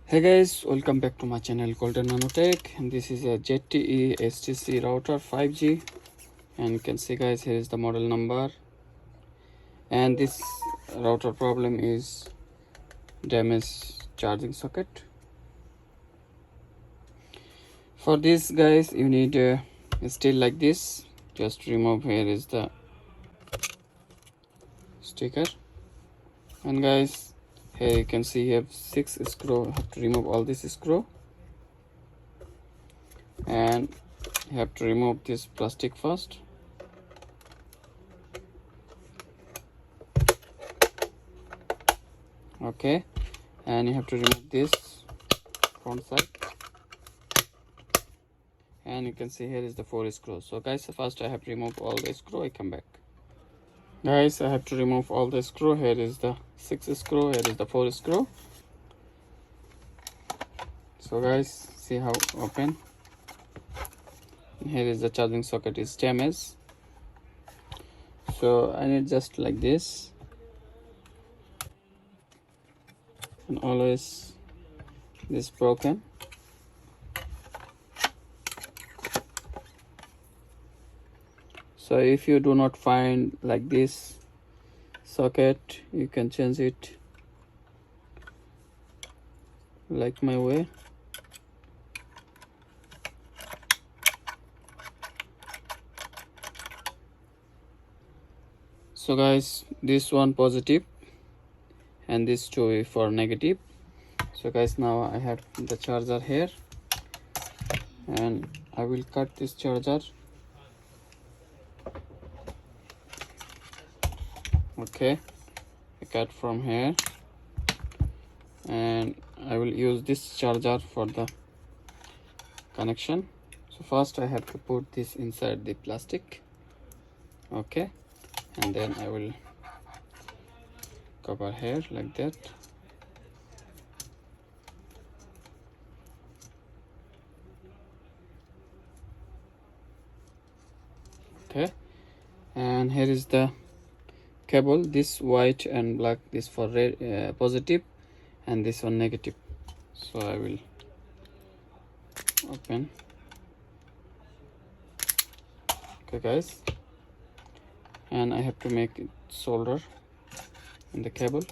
Hey guys, welcome back to my channel Golden Nanotech, and this is a ZTE STC router 5G, and you can see guys, here is the model number. And this router problem is damaged charging socket. For this guys, you need a steel like this. Just remove, here is the sticker, and guys, here you can see you have 6 screw. You have to remove all this screw, and you have to remove this plastic first. Okay, and you have to remove this front side, and you can see here is the 4 screws. So guys, first I have to remove all the screw. I come back. Guys, I have to remove all the screw. Here is the 6 screw, here is the 4 screw. So guys, see how open. Here is the charging socket is damaged, so I need just like this, and always this broken. So if you do not find like this socket, you can change it like my way. So guys, this one positive and this two for negative. So guys, now I have the charger here, and I will cut this charger. Okay, I cut from here, and I will use this charger for the connection. So first I have to put this inside the plastic. Okay, and then I will cover here like that. Okay, and here is the cable. This white and black, this for red, positive, and this one negative. So I will open. Okay guys, and I have to make it solder in the cable.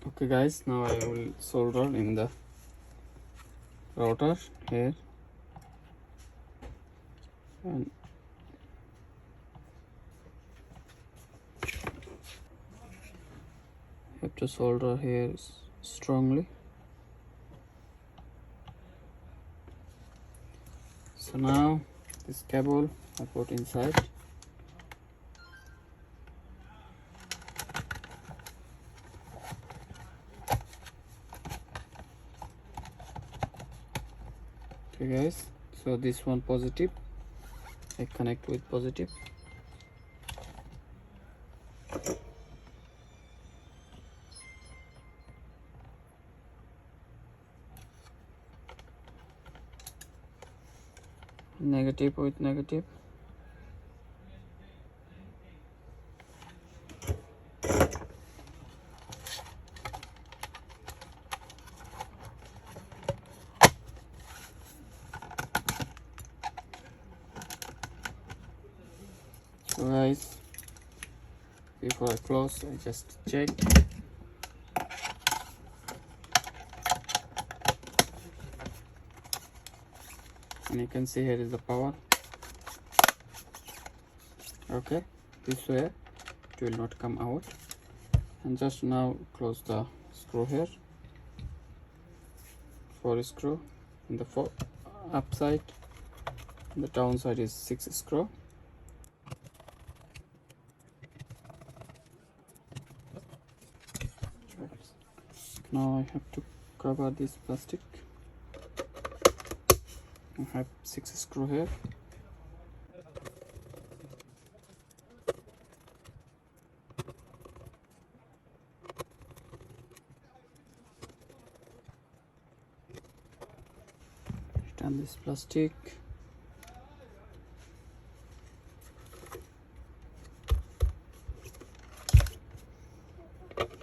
Okay guys, now I will solder in the router here, and have to solder here strongly. So now this cable I put inside. Okay guys, so this one positive, I connect with positive. Negative with negative. So guys, before I close, I just check. And you can see here is the power. Okay, this way it will not come out. And just now close the screw here. 4 screw in the upside, and the downside is 6 screw. Now I have to cover this plastic. I have 6 screw here. and this plastic.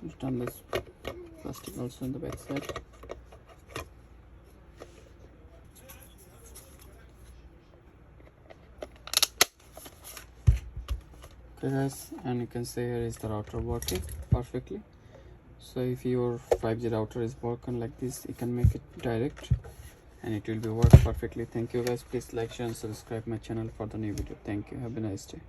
Just done this plastic also in the back side. Okay guys, and you can see here is the router working perfectly. So if your 5G router is broken like this, you can make it direct and it will be work perfectly. Thank you guys. Please like, share and subscribe my channel for the new video. Thank you. Have a nice day.